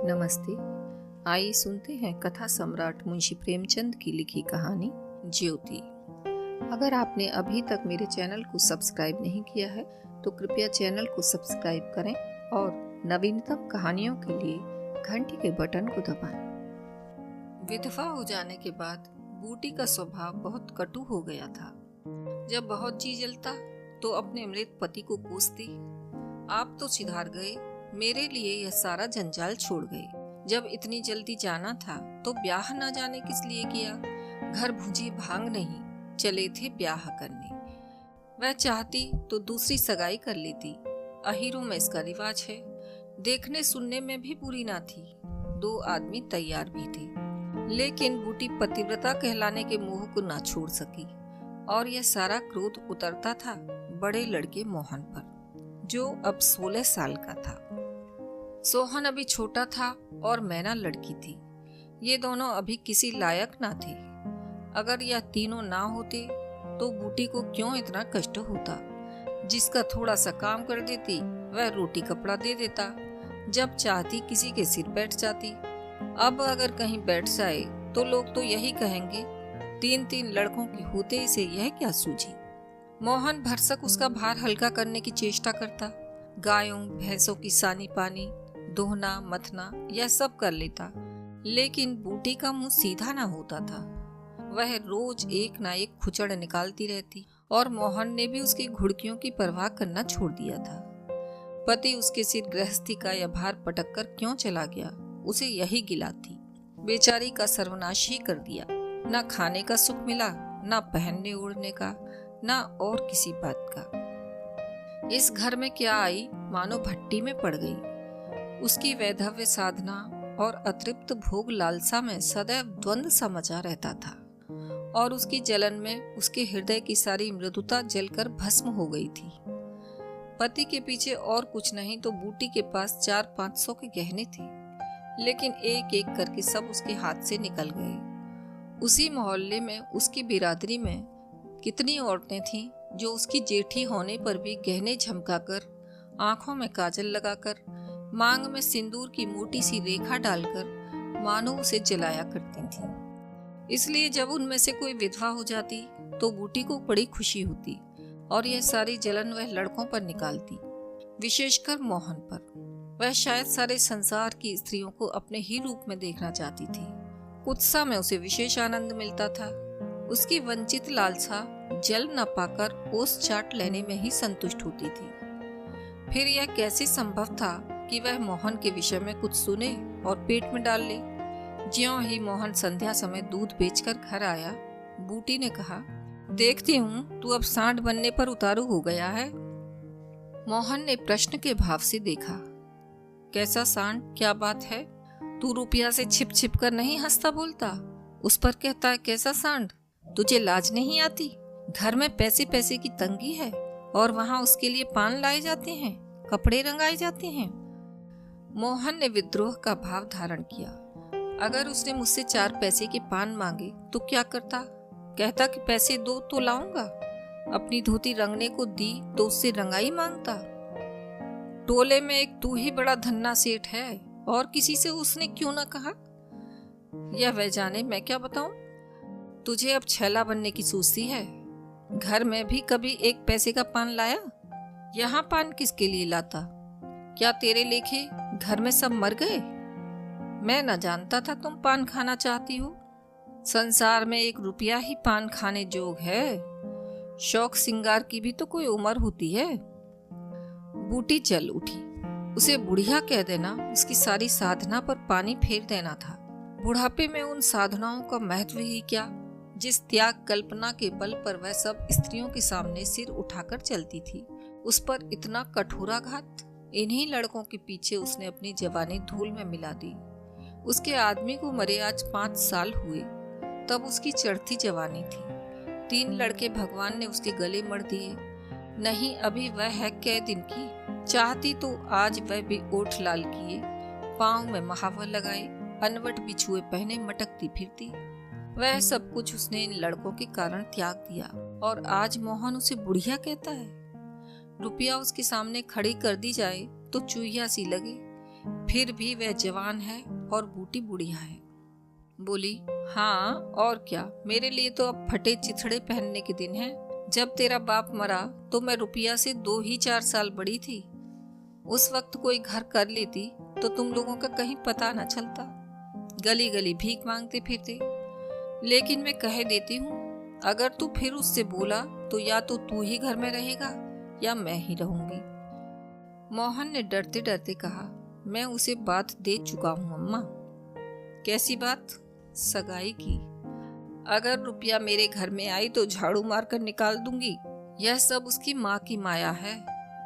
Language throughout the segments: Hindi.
नमस्ते। आइए सुनते हैं कथा सम्राट मुंशी प्रेमचंद की लिखी कहानी ज्योति। अगर आपने अभी तक मेरे चैनल को सब्सक्राइब नहीं किया है तो कृपया चैनल को सब्सक्राइब करें और नवीनतम कहानियों के लिए घंटी के बटन को दबाएं। विधवा हो जाने के बाद बूटी का स्वभाव बहुत कटु हो गया था। जब बहुत जी जलता तो अपने मृत पति को कोसती, आप तो सिधार गए, मेरे लिए यह सारा जंजाल छोड़ गए। जब इतनी जल्दी जाना था तो ब्याह न जाने किस लिए किया। घर भुजी भांग नहीं, चले थे ब्याह करने। वह चाहती तो दूसरी सगाई कर लेती। अहीरों में इसका रिवाज है। देखने सुनने में भी बुरी ना थी। 2 आदमी तैयार भी थे, लेकिन बूटी पतिव्रता कहलाने के मोह को ना छोड़ सकी और यह सारा क्रोध उतरता था बड़े लड़के मोहन पर, जो अब 16 साल का था। सोहन अभी छोटा था और मैना लड़की थी। ये दोनों अभी किसी लायक ना थे। अगर यह तीनों ना होते तो बूटी को क्यों इतना कष्ट होता। जिसका थोड़ा सा काम कर देती वह रोटी कपड़ा दे देता। जब चाहती किसी के सिर बैठ जाती। अब अगर कहीं बैठ जाए तो लोग तो यही कहेंगे, 3 लड़कों की होते इसे यह क्या सूझी। मोहन भरसक उसका भार हल्का करने की चेष्टा करता। गायों भैंसों की सानी पानी, दोहना मथना यह सब कर लेता, लेकिन बूटी का मुंह सीधा ना होता था। वह रोज एक ना एक खुचड़ निकालती रहती और मोहन ने भी उसकी घुड़कियों की परवाह करना छोड़ दिया था। पति उसके सिर गृहस्थी का यह भार पटक कर क्यों चला गया, उसे यही गिला थी। बेचारी का सर्वनाश ही कर दिया। ना खाने का सुख मिला, ना पहनने ओढ़ने का, ना और किसी बात का। इस घर में क्या आई, मानो भट्टी में पड़ गई। उसकी वैधव्य साधना और अतृप्त भोग लालसा में सदैव द्वंद्व सा मचा रहता था और उसकी जलन में उसके हृदय की सारी मृदुता जलकर भस्म हो गई थी। पति के पीछे और कुछ नहीं तो बूटी के पास 400-500 के गहने थे, लेकिन एक एक करके सब उसके हाथ से निकल गए। उसी मोहल्ले में उसकी बिरादरी में कितनी औरतें थीं जो उसकी जेठी होने पर भी गहने झमकाकर, आंखों में काजल लगाकर, मांग में सिंदूर की मोटी सी रेखा डालकर मानो उसे जलाया करती थीं। इसलिए जब उनमें से कोई विधवा हो जाती तो बूटी को बड़ी खुशी होती और यह सारी जलन वह लड़कों पर निकालती, विशेषकर मोहन पर। वह शायद सारे संसार की स्त्रियों को अपने ही रूप में देखना चाहती थी। कुत्सा में उसे विशेष आनंद मिलता था। उसकी वंचित लालसा जल न पाकर ओस चाट लेने में ही संतुष्ट होती थी। फिर यह कैसे संभव था कि वह मोहन के विषय में कुछ सुने और पेट में डाल ले। ज्यों ही मोहन संध्या समय दूध बेचकर घर आया, बूटी ने कहा, देखती हूँ तू अब सांड बनने पर उतारू हो गया है। मोहन ने प्रश्न के भाव से देखा। कैसा सांड, क्या बात है? तू रुपया से छिप छिप कर नहीं हंसता बोलता, उस पर कहता है कैसा सांड? तुझे लाज नहीं आती? घर में पैसे पैसे की तंगी है और वहाँ उसके लिए पान लाए जाते हैं, कपड़े रंगाए जाते हैं। मोहन ने विद्रोह का भाव धारण किया। अगर उसने मुझसे 4 पैसे के पान मांगे तो क्या करता? कहता कि पैसे दो तो लाऊंगा। अपनी धोती रंगने को दी तो उससे रंगाई मांगता। टोले में एक तू ही बड़ा धन्ना सेठ है और किसी से उसने क्यों ना कहा? यह वह जाने, मैं क्या बताऊं। तुझे अब छैला बनने की सूझती है। घर में भी कभी 1 पैसे का पान लाया? यहाँ पान किसके लिए लाता? क्या तेरे लेखे घर में सब मर गए? मैं न जानता था तुम पान खाना चाहती हो। संसार में 1 रुपया ही पान खाने जोग है। शौक सिंगार की भी तो कोई उम्र होती है। बूटी चल उठी। उसे बुढ़िया कह देना उसकी सारी साधना पर पानी फेर देना था। बुढ़ापे में उन साधनाओं का महत्व ही क्या, जिस त्याग कल्पना के बल पर वह सब स्त्रियों के सामने सिर उठाकर चलती थी, उस पर इतना कठोराघात। इन्हीं लड़कों के पीछे उसने अपनी जवानी धूल में मिला दी। उसके आदमी को मरे आज 5 साल हुए, तब उसकी चढ़ती जवानी थी। 3 लड़के भगवान ने उसके गले मड़ दिए। नहीं, अभी वह है कै दिन की। चाहती तो आज वह भी ओठ लाल किए, पाँव में महावर लगाए, अनवट बिछुए पहने मटकती फिरती। वह सब कुछ उसने इन लड़कों के कारण त्याग दिया और आज मोहन उसे बुढ़िया कहता है। रुपया उसके सामने खड़ी कर दी जाए तो चूहिया सी लगे, फिर भी वह जवान है और बूटी बुढ़िया है। बोली, हाँ और क्या, मेरे लिए तो अब फटे चिथड़े पहनने के दिन है। जब तेरा बाप मरा तो मैं रुपया से 2 ही 4 साल बड़ी थी। उस वक्त कोई घर कर लेती तो तुम लोगों का कहीं पता न चलता, गली गली भीख मांगते फिरते। लेकिन मैं कह देती हूँ, अगर तू फिर उससे बोला तो या तो तू ही घर में रहेगा या मैं ही रहूंगी। मोहन ने डरते डरते कहा, मैं उसे बात दे चुका हूँ अम्मा। कैसी बात? सगाई की। अगर रुपया मेरे घर में आई तो झाड़ू मारकर निकाल दूंगी। यह सब उसकी माँ की माया है।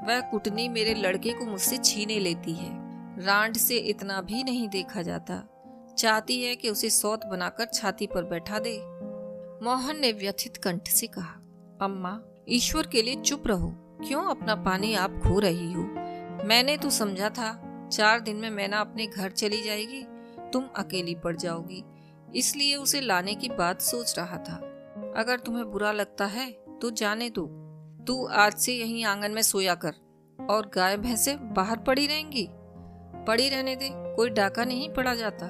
वह कुटनी मेरे लड़के को मुझसे छीने लेती है। रांड से इतना भी नहीं देखा जाता। चाहती है कि उसे सौत बनाकर छाती पर बैठा दे। मोहन ने व्यथित कंठ से कहा, अम्मा ईश्वर के लिए चुप रहो, क्यों अपना पानी आप खो रही हो? मैंने तो समझा था 4 दिन में मैना अपने घर चली जाएगी, तुम अकेली पड़ जाओगी, इसलिए उसे लाने की बात सोच रहा था। अगर तुम्हें बुरा लगता है तो जाने दो। तू आज से यहीं आंगन में सोया कर और गाय भैंसें बाहर पड़ी रहेंगी। पड़ी रहने दे, कोई डाका नहीं पड़ा जाता।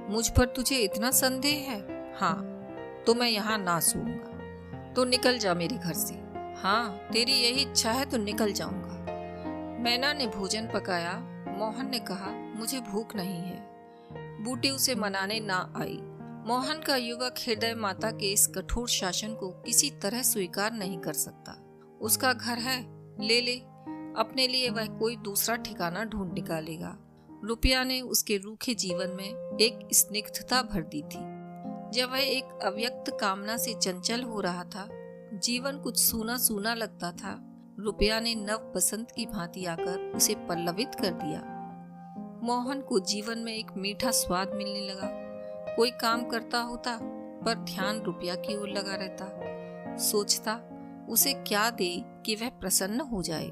मुझ पर तुझे इतना संदेह है? हाँ तो मैं यहाँ ना सोऊंगा। तो निकल जा मेरे घर से। हाँ तेरी यही इच्छा है तो निकल जाऊंगा। मैना ने भोजन पकाया। मोहन ने कहा, मुझे भूख नहीं है। बूटी उसे मनाने ना आई। मोहन का युवक हृदय माता के इस कठोर शासन को किसी तरह स्वीकार नहीं कर सकता। उसका घर है, ले ले, अपने लिए वह कोई दूसरा ठिकाना ढूंढ निकालेगा। रुपया ने उसके रूखे जीवन में एक स्निग्धता भर दी थी। जब वह एक अव्यक्त कामना से चंचल हो रहा था, जीवन कुछ सूना सूना लगता था, रुपया ने नव बसंत की भांति आकर उसे पल्लवित कर दिया। मोहन को जीवन में एक मीठा स्वाद मिलने लगा। कोई काम करता होता पर ध्यान रुपया की ओर लगा रहता। सोचता उसे क्या दे कि वह प्रसन्न हो जाए।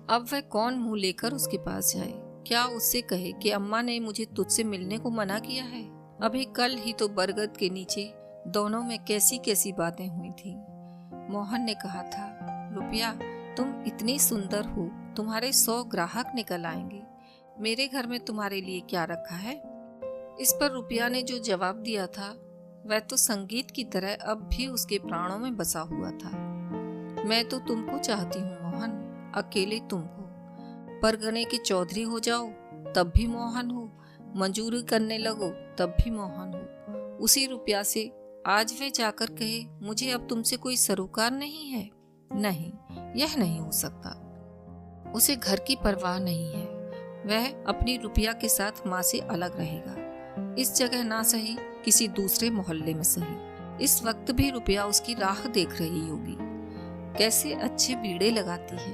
अब वह कौन मुंह लेकर उसके पास जाए? क्या उससे कहे कि अम्मा ने मुझे तुझसे मिलने को मना किया है? अभी कल ही तो बरगद के नीचे दोनों में कैसी कैसी बातें हुई थी। मोहन ने कहा था, रुपया तुम इतनी सुंदर हो, तुम्हारे 100 ग्राहक निकल आएंगे। मेरे घर में तुम्हारे लिए क्या रखा है? इस पर रुपया ने जो जवाब दिया था वह तो संगीत की तरह अब भी उसके प्राणों में बसा हुआ था। मैं तो तुमको चाहती हूँ मोहन, अकेले तुमको। परगने के चौधरी हो जाओ तब भी मोहन हो, मंजूरी करने लगो तब भी मोहन हो। उसी रुपया से आज वे जाकर कहे, मुझे अब तुमसे कोई सरोकार नहीं है। नहीं, यह नहीं हो सकता। उसे घर की परवाह नहीं है। वह अपनी रुपया के साथ माँ से अलग रहेगा। इस जगह ना सही, किसी दूसरे मोहल्ले में सही। इस वक्त भी रुपया उसकी राह देख रही होगी। कैसे अच्छे बीड़े लगाती है।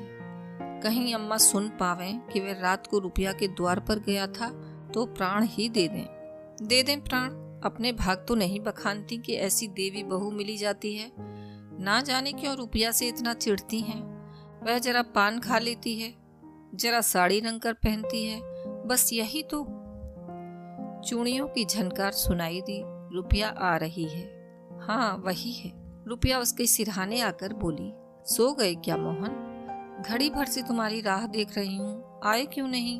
कहीं अम्मा सुन पावें कि वह रात को रुपया के द्वार पर गया था तो प्राण ही दे दें प्राण। अपने भाग तो नहीं बखानती कि ऐसी देवी बहू मिली जाती है। ना जाने क्यों रुपया से इतना चिढ़ती हैं। वह जरा पान खा लेती है, जरा साड़ी रंग कर पहनती है, बस यही तो। चूड़ियों की झनकार सुनाई दी। रुपया आ रही है। हाँ वही है। रुपया उसके सिरहाने आकर बोली, सो गए क्या मोहन? घड़ी भर से तुम्हारी राह देख रही हूँ, आए क्यों नहीं?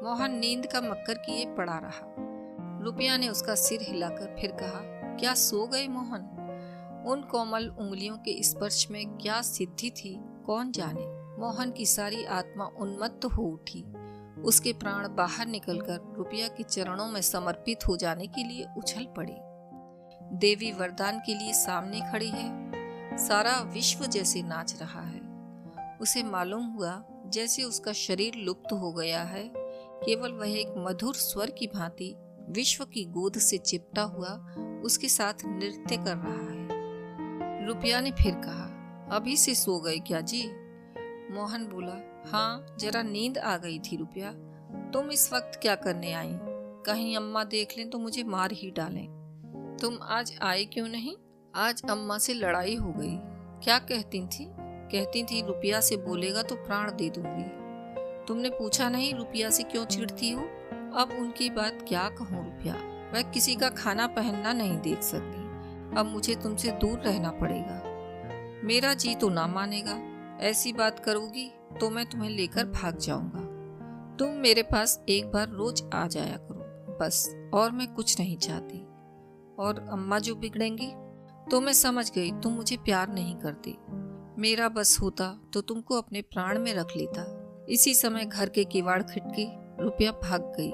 मोहन नींद का मक्कर किए पड़ा रहा। रुपया ने उसका सिर हिलाकर फिर कहा, क्या सो गए मोहन? उन कोमल उंगलियों के स्पर्श में क्या सिद्धि थी कौन जाने। मोहन की सारी आत्मा उन्मत्त हो उठी। उसके प्राण बाहर निकलकर रुपया के चरणों में समर्पित हो जाने के लिए उछल पड़े। देवी वरदान के लिए सामने खड़ी है। सारा विश्व जैसे नाच रहा है। उसे मालूम हुआ जैसे उसका शरीर लुप्त हो गया है, केवल वह एक मधुर स्वर की भांति विश्व की गोद से चिपटा हुआ उसके साथ नृत्य कर रहा है। रुपया ने फिर कहा, अभी से सो गए क्या जी? मोहन बोला, हाँ जरा नींद आ गई थी रुपया। तुम इस वक्त क्या करने आई? कहीं अम्मा देख लें तो मुझे मार ही डालें। तुम आज आए क्यों नहीं? आज अम्मा से लड़ाई हो गई। क्या कहती थी रुपया से बोलेगा तो प्राण दे दूंगी। तुमने पूछा नहीं रुपया से क्यों चिढ़ती हो? अब उनकी बात क्या कहूँ रुपया, वह किसी का खाना पहनना नहीं देख सकती। अब मुझे तुमसे दूर रहना पड़ेगा। मेरा जी तो ना मानेगा। ऐसी बात करोगी तो मैं तुम्हें लेकर भाग जाऊंगा। तुम मेरे पास एक बार रोज आ जाया करो बस, और मैं कुछ नहीं चाहती। और अम्मा जो बिगड़ेंगी तो मैं समझ गई तुम मुझे प्यार नहीं करती। मेरा बस होता तो तुमको अपने प्राण में रख लेता। इसी समय घर के किवाड़ खिड़की, रुपया भाग गई।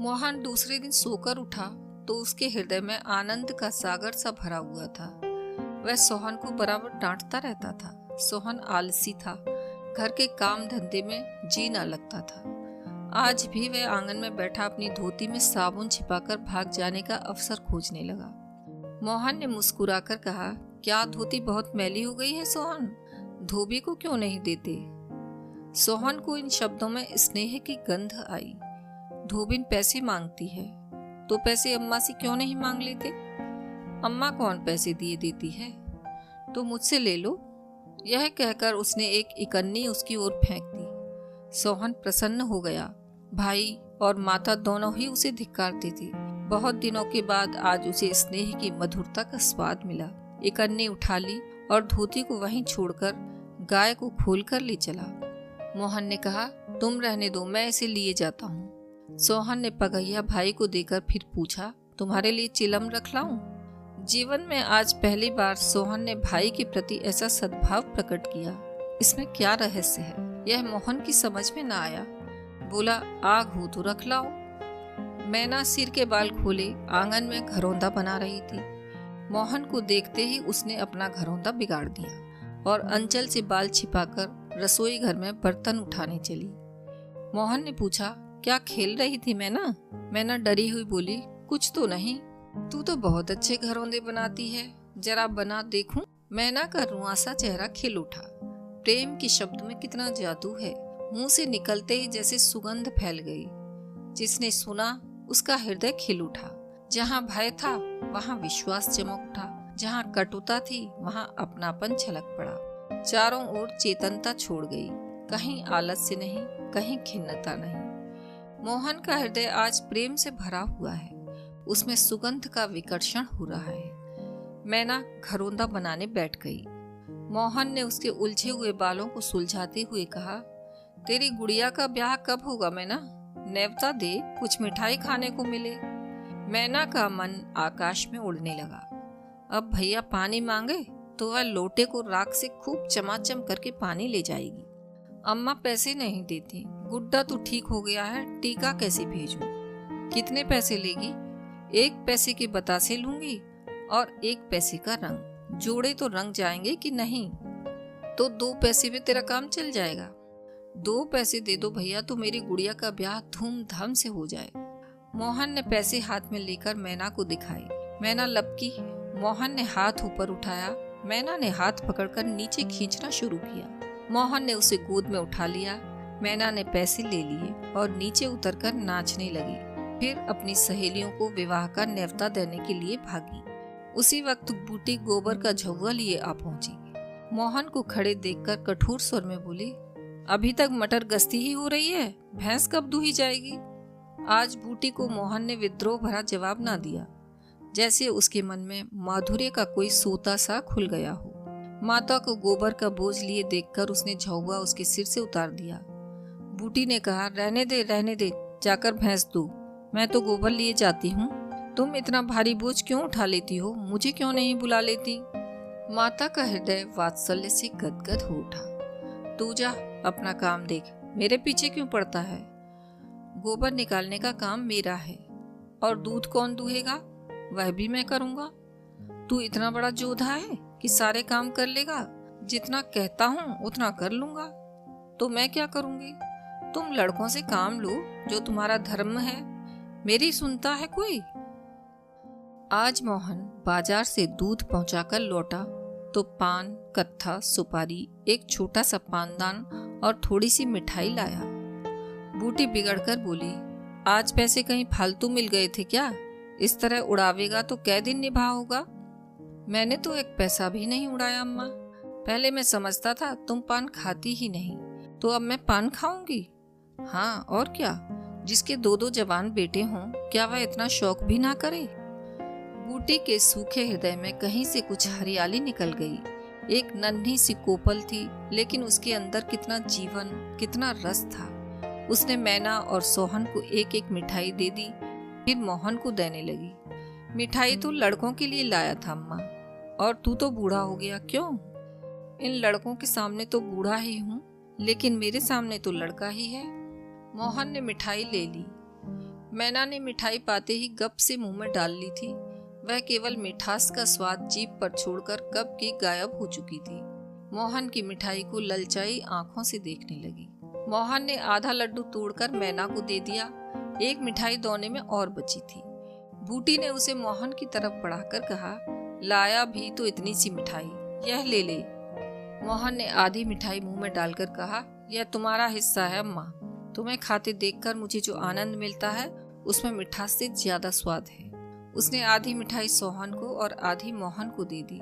मोहन दूसरे दिन सोकर उठा तो उसके हृदय में आनंद का सागर सा भरा हुआ था। वह सोहन को बराबर डांटता रहता था। सोहन आलसी था, घर के काम धंधे में जी ना लगता था। आज भी वह आंगन में बैठा अपनी धोती में साबुन छिपाकर भाग जाने का अवसर खोजने लगा। मोहन ने मुस्कुराकर कहा, क्या धोती बहुत मैली हो गई है सोहन? धोबी को क्यों नहीं देते? सोहन को इन शब्दों में स्नेह की गंध आई। धोबिन पैसे मांगती है तो पैसे अम्मा से क्यों नहीं मांग लेते? अम्मा कौन पैसे दिए देती है, तो मुझसे ले लो। यह कहकर उसने एक इकन्नी उसकी ओर फेंक दी। सोहन प्रसन्न हो गया। भाई और माता दोनों ही उसे धिक्कारते थे। बहुत दिनों के बाद आज उसे स्नेह की मधुरता का स्वाद मिला। इकन्नी उठा ली और धोती को वहीं छोड़कर गाय को खोलकर ले चला। मोहन ने कहा, तुम रहने दो, मैं इसे लिए जाता हूँ। सोहन ने पगहिया भाई को देकर फिर पूछा, तुम्हारे लिए चिलम रख लाऊं? जीवन में आज पहली बार सोहन ने भाई के प्रति ऐसा सद्भाव प्रकट किया। इसमें क्या रहस्य है, यह मोहन की समझ में ना आया। बोला, आग हो तो रख लाओ। मैना सिर के बाल खोले आंगन में घरौंदा बना रही थी। मोहन को देखते ही उसने अपना घरौंदा बिगाड़ दिया और अंचल से बाल छिपाकर रसोई घर में बर्तन उठाने चली। मोहन ने पूछा, क्या खेल रही थी मैना? मैना डरी हुई बोली, कुछ तो नहीं। तू तो बहुत अच्छे घरौंदे बनाती है, जरा बना देखूं। मैना का रुआंसा चेहरा खिल उठा। प्रेम के शब्द में कितना जादू है। मुंह से निकलते ही जैसे सुगंध फैल गई। जिसने सुना उसका हृदय खिल उठा। जहाँ भय था वहाँ विश्वास चमक उठा। जहाँ कटुता थी वहाँ अपनापन छलक पड़ा। चारों ओर चेतनता छोड़ गई। कहीं आलस्य नहीं, कहीं खिन्नता नहीं। मोहन का हृदय आज प्रेम से भरा हुआ है। उसमें सुगंध का विकर्षण हो रहा है। मैना घरौंदा बनाने बैठ गई। मोहन ने उसके उलझे हुए बालों को सुलझाते हुए कहा, तेरी गुड़िया का ब्याह कब होगा मैना? नेवता दे, कुछ मिठाई खाने को मिले। मैना का मन आकाश में उड़ने लगा। अब भैया पानी मांगे तो वह लोटे को राख से खूब चमाचम करके पानी ले जाएगी। अम्मा पैसे नहीं देती। गुड्डा तो ठीक हो गया है, टीका कैसे भेजूं? कितने पैसे लेगी? 1 पैसे के बतासे लूंगी और 1 पैसे का रंग। जोड़े तो रंग जाएंगे कि नहीं? तो 2 पैसे में तेरा काम चल जाएगा। 2 पैसे दे दो भैया तो मेरी गुड़िया का ब्याह धूमधाम से हो जाए। मोहन ने पैसे हाथ में लेकर मैना को दिखाए। मैना लपकी। मोहन ने हाथ ऊपर उठाया। मैना ने हाथ पकड़कर नीचे खींचना शुरू किया। मोहन ने उसे गोद में उठा लिया। मैना ने पैसे ले लिए और नीचे उतरकर नाचने लगी। फिर अपनी सहेलियों को विवाह का न्योता देने के लिए भागी। उसी वक्त बूटी गोबर का झउआ लिए आ पहुंची। मोहन को खड़े देखकर कठोर स्वर में बोली, अभी तक मटर गश्ती ही हो रही है, भैंस कब दूही जाएगी? आज बूटी को मोहन ने विद्रोह भरा जवाब ना दिया, जैसे उसके मन में माधुर्य का कोई सोता सा खुल गया हो। माता को गोबर का बोझ लिए देखकर उसने झउआ उसके सिर से उतार दिया। बूटी ने कहा, रहने दे, जाकर भैंस दो, मैं तो गोबर लिए जाती हूँ। तुम इतना भारी बोझ क्यों उठा लेती हो? मुझे क्यों नहीं बुला लेती? माता का हृदय वात्सल्य से गदगद हो उठा। तू जा, अपना काम देख, मेरे पीछे क्यों पड़ता है? गोबर निकालने का काम मेरा है और दूध कौन दूहेगा? वह भी मैं करूँगा। तू इतना बड़ा जोधा है कि सारे काम कर लेगा? जितना कहता हूँ उतना कर लूंगा। तो मैं क्या करूँगी? तुम लड़कों से काम लो, जो तुम्हारा धर्म है। मेरी सुनता है कोई? आज मोहन बाजार से दूध पहुंचाकर लौटा तो पान, कत्था, सुपारी, एक छोटा सा पानदान और थोड़ी सी मिठाई लाया। बूटी बिगड़कर बोली, आज पैसे कहीं फालतू मिल गए थे क्या? इस तरह उड़ावेगा तो कै दिन निभा होगा? मैंने तो 1 पैसा भी नहीं उड़ाया अम्मा। पहले मैं समझता था तुम पान खाती ही नहीं, तो अब मैं पान खाऊंगी। हाँ और क्या, जिसके 2-2 जवान बेटे हों, क्या वह इतना शौक भी ना करे? बूटी के सूखे हृदय में कहीं से कुछ हरियाली निकल गई। एक नन्ही सी कोपल थी, लेकिन उसके अंदर कितना जीवन, कितना रस था। उसने मैना और सोहन को एक एक मिठाई दे दी, फिर मोहन को देने लगी। मिठाई तो लड़कों के लिए लाया था अम्मा, और तू तो बूढ़ा हो गया क्यों? इन लड़कों के सामने तो बूढ़ा ही हूँ, लेकिन मेरे सामने तो लड़का ही है। मोहन ने मिठाई ले ली। मैना ने मिठाई पाते ही गप से मुंह में डाल ली थी। वह केवल मिठास का स्वाद जीभ पर छोड़कर कब की गायब हो चुकी थी। मोहन की मिठाई को ललचाई आंखों से देखने लगी। मोहन ने आधा लड्डू तोड़कर मैना को दे दिया। एक मिठाई दोने में और बची थी। बूटी ने उसे मोहन की तरफ बढ़ाकर कहा, लाया भी तो इतनी सी मिठाई, यह ले ले। मोहन ने आधी मिठाई मुंह में डालकर कहा, यह तुम्हारा हिस्सा है अम्मा। तुम्हें खाते देखकर मुझे जो आनंद मिलता है उसमें मिठास से ज्यादा स्वाद है। उसने आधी मिठाई सोहन को और आधी मोहन को दे दी,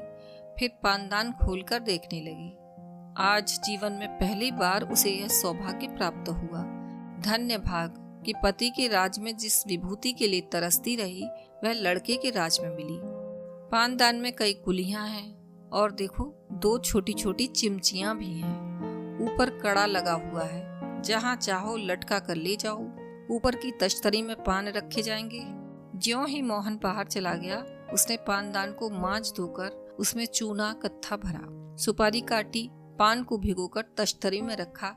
फिर पानदान खोलकर देखने लगी। आज जीवन में पहली बार उसे यह सौभाग्य प्राप्त हुआ। धन्य भाग कि पति के राज में जिस विभूति के लिए तरसती रही वह लड़के के राज में मिली। पानदान में कई कुलियां हैं और देखो 2 छोटी छोटी चिमचियां भी हैं। ऊपर कड़ा लगा हुआ है, जहां चाहो लटका कर ले जाओ। ऊपर की तश्तरी में पान रखे जाएंगे। ज्यों ही मोहन बाहर चला गया, उसने पानदान को मांज धोकर उसमें चूना कत्था भरा, सुपारी काटी, पान को भिगोकर तश्तरी में रखा,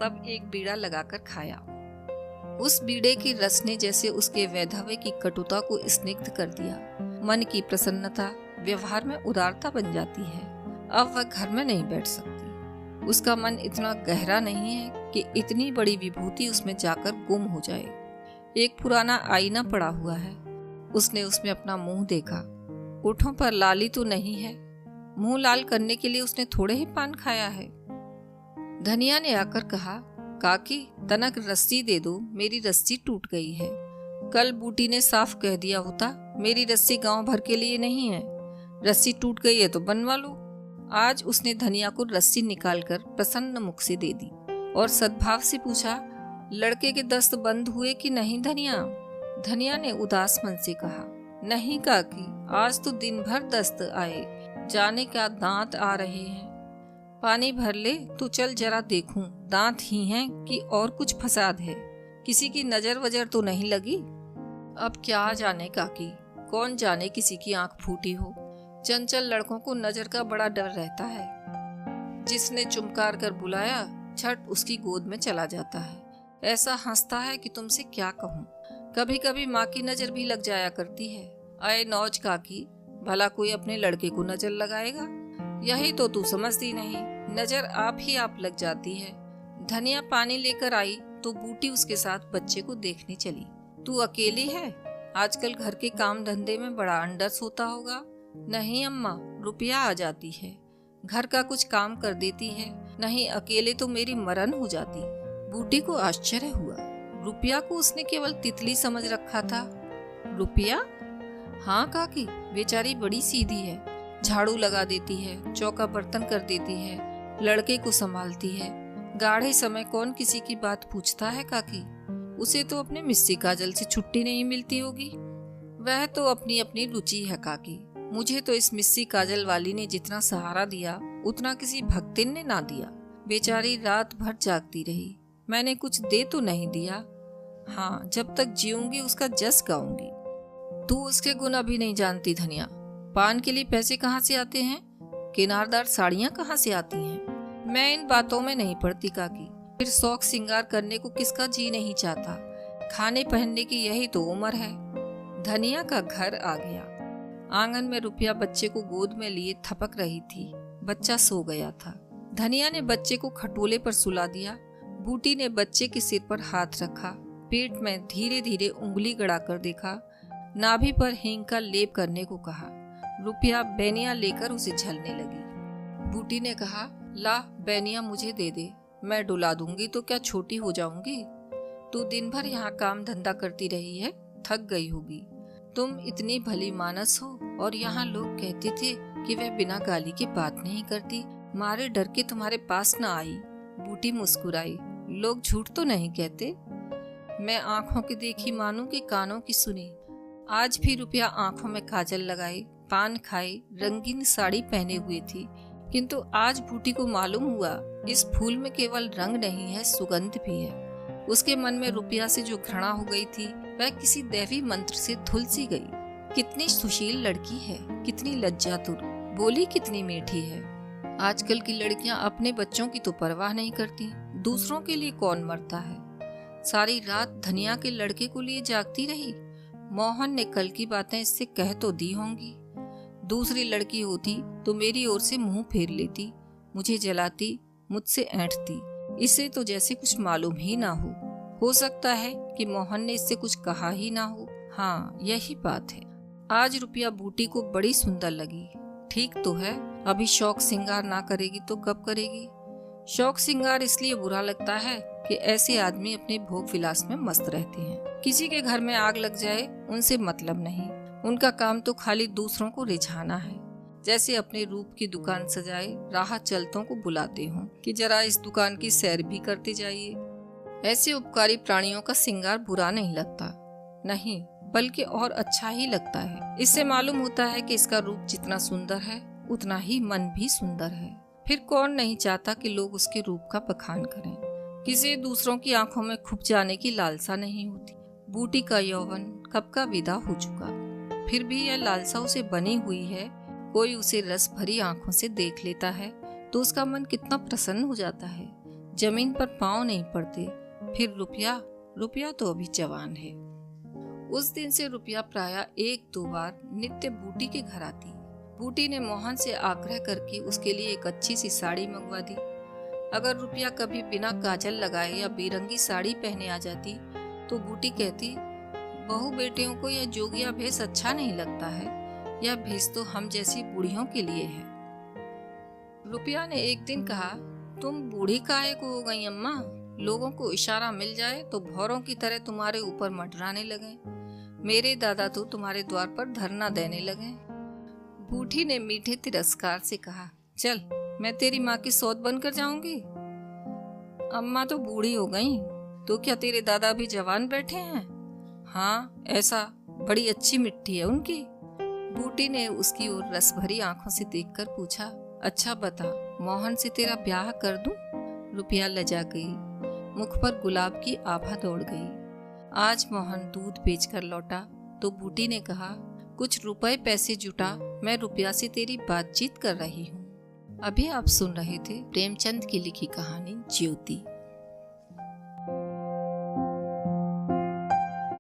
तब एक बीड़ा लगाकर खाया। उस बीड़े की रस ने जैसे उसके वैधव्य की कटुता को स्निग्ध कर दिया। मन की प्रसन्नता व्यवहार में उदारता बन जाती है। अब वह घर में नहीं बैठ सकती। उसका मन इतना गहरा नहीं है कि इतनी बड़ी विभूति उसमें जाकर गुम हो जाए। एक पुराना आईना पड़ा हुआ है। उसने उसमें अपना मुंह देखा। होठों पर लाली तो नहीं है। मुंह लाल करने के लिए उसने थोड़े ही पान खाया है। धनिया ने आकर कहा, काकी तनक रस्सी दे दो, मेरी रस्सी टूट गई है। कल बूटी ने साफ कह दिया होता, मेरी रस्सी गांव भर के लिए नहीं है, रस्सी टूट गई है तो बनवा लो। आज उसने धनिया को रस्सी निकालकर प्रसन्न मुख से दे दी और सद्भाव से पूछा, लड़के के दस्त बंद हुए कि नहीं धनिया? धनिया ने उदास मन से कहा, नहीं काकी, आज तो दिन भर दस्त आए, जाने का दांत आ रहे हैं। पानी भर ले तो चल जरा देखूं, दांत ही हैं कि और कुछ फसाद है, किसी की नजर वजर तो नहीं लगी? अब क्या जाने काकी, कौन जाने किसी की आंख फूटी हो। चंचल लड़कों को नजर का बड़ा डर रहता है। जिसने चुमकार कर बुलाया झट उसकी गोद में चला जाता है। ऐसा हंसता है कि तुमसे क्या कहूँ। कभी कभी माँ की नजर भी लग जाया करती है। अय नौज काकी, भला कोई अपने लड़के को नजर लगाएगा? यही तो तू समझती नहीं, नजर आप ही आप लग जाती है। धनिया पानी लेकर आई तो बूटी उसके साथ बच्चे को देखने चली। तू अकेली है? आजकल घर के काम धंधे में बड़ा अंडस होता होगा। नहीं अम्मा, रुपया आ जाती है, घर का कुछ काम कर देती है, नहीं अकेले तो मेरी मरण हो जाती। बूटी को आश्चर्य हुआ। रुपया को उसने केवल तितली समझ रखा था। रुपया? हाँ काकी, बेचारी बड़ी सीधी है, झाड़ू लगा देती है, चौका बर्तन कर देती है, लड़के को संभालती है। गाढ़े समय कौन किसी की बात पूछता है काकी? उसे तो अपने मिस्सी काजल से छुट्टी नहीं मिलती होगी। वह तो अपनी अपनी रुचि है काकी। मुझे तो इस मिस्सी काजल वाली ने जितना सहारा दिया उतना किसी भक्तिन ने ना दिया। बेचारी रात भर जागती रही, मैंने कुछ दे तो नहीं दिया। हाँ, जब तक जीऊंगी उसका जस गाऊंगी। तू उसके गुण अभी नहीं जानती धनिया। पान के लिए पैसे कहाँ से आते हैं, किनारदार साड़ियाँ कहाँ से आती हैं। मैं इन बातों में नहीं पड़ती काकी। फिर शौक सिंगार करने को किसका जी नहीं चाहता। खाने पहनने की यही तो उम्र है। धनिया का घर आ गया। आंगन में रुपया बच्चे को गोद में लिए थपक रही थी। बच्चा सो गया था। धनिया ने बच्चे को खटोले पर सुला दिया। बूटी ने बच्चे के सिर पर हाथ रखा, पेट में धीरे धीरे उंगली गड़ाकर देखा, नाभि पर हींग का लेप करने को कहा। रुपया बैनिया लेकर उसे झलने लगी। बूटी ने कहा, ला बैनिया मुझे दे दे, मैं डुला दूंगी तो क्या छोटी हो जाऊंगी? तू दिन भर यहाँ काम धंधा करती रही है, थक गई होगी। तुम इतनी भली मानस हो और यहाँ लोग कहते थे कि वह बिना गाली के बात नहीं करती, मारे डर के तुम्हारे पास न आई। बूटी मुस्कुराई। लोग झूठ तो नहीं कहते। मैं आंखों की देखी मानूं कि कानों की सुनी। आज भी रुपया आंखों में काजल लगाई, पान खाई, रंगीन साड़ी पहने हुए थी, किंतु आज बूटी को मालूम हुआ इस फूल में केवल रंग नहीं है, सुगंध भी है। उसके मन में रुपया से जो घृणा हो गई थी वह किसी दैवी मंत्र से धुल सी गई। कितनी सुशील लड़की है, कितनी लज्जातुर, बोली कितनी मीठी है। आजकल की लड़कियां अपने बच्चों की तो परवाह नहीं करती, दूसरों के लिए कौन मरता है। सारी रात धनिया के लड़के को लिए जागती रही। मोहन ने कल की बातें इससे कह तो दी होंगी। दूसरी लड़की होती तो मेरी ओर से मुंह फेर लेती, मुझे जलाती, मुझसे ऐंठती। इसे तो जैसे कुछ मालूम ही ना हो सकता है कि मोहन ने इससे कुछ कहा ही ना हो। हाँ, यही बात है। आज रुपया बूटी को बड़ी सुंदर लगी। ठीक तो है, अभी शौक सिंगार ना करेगी तो कब करेगी। शौक सिंगार इसलिए बुरा लगता है कि ऐसे आदमी अपने भोग विलास में मस्त रहते हैं। किसी के घर में आग लग जाए उनसे मतलब नहीं, उनका काम तो खाली दूसरों को रिझाना है। जैसे अपने रूप की दुकान सजाए राह चलतों को बुलाते हों कि जरा इस दुकान की सैर भी करते जाइए। ऐसे उपकारी प्राणियों का सिंगार बुरा नहीं लगता, नहीं बल्कि और अच्छा ही लगता है। इससे मालूम होता है कि इसका रूप जितना सुंदर है उतना ही मन भी सुंदर है। फिर कौन नहीं चाहता कि लोग उसके रूप का बखान करें। किसी दूसरों की आंखों में खुप जाने की लालसा नहीं होती। बूटी का यौवन कब का विदा हो चुका, फिर भी यह लालसा उसे बनी हुई है। कोई उसे रस भरी आंखों से देख लेता है तो उसका मन कितना प्रसन्न हो जाता है, जमीन पर पांव नहीं पड़ते। फिर रुपया तो अभी जवान है। उस दिन से रुपया प्रायः 1-2 बार नित्य बूटी के घर आती। बूटी ने मोहन से आग्रह करके उसके लिए एक अच्छी सी साड़ी मंगवा दी। अगर रुपया कभी बिना काजल लगाए या बेरंगी साड़ी पहने आ जाती तो बूटी कहती, बहू बेटियों को यह जोगिया भेष अच्छा नहीं लगता है, यह भेष तो हम जैसी बूढ़ियों के लिए है। रुपया ने एक दिन कहा, तुम बूढ़ी काहे को हो गई अम्मा? लोगों को इशारा मिल जाए तो भौरों की तरह तुम्हारे ऊपर मंडराने लगे। मेरे दादा तो तुम्हारे द्वार पर धरना देने लगे। बूढ़ी ने मीठे तिरस्कार से कहा, चल मैं तेरी माँ की सौत बनकर जाऊंगी। अम्मा तो बूढ़ी हो गई, तो क्या तेरे दादा भी जवान बैठे हैं? हाँ ऐसा, बड़ी अच्छी मिट्टी है उनकी। बूटी ने उसकी ओर रस भरी आंखों से देखकर पूछा, अच्छा बता, मोहन से तेरा ब्याह कर दूं? रुपया लजा गई, मुख पर गुलाब की आभा दौड़ गई। आज मोहन दूध बेचकर लौटा तो बूटी ने कहा, कुछ रुपए पैसे जुटा, मैं रुपया से तेरी बातचीत कर रही हूँ। अभी आप सुन रहे थे प्रेमचंद की लिखी कहानी ज्योति।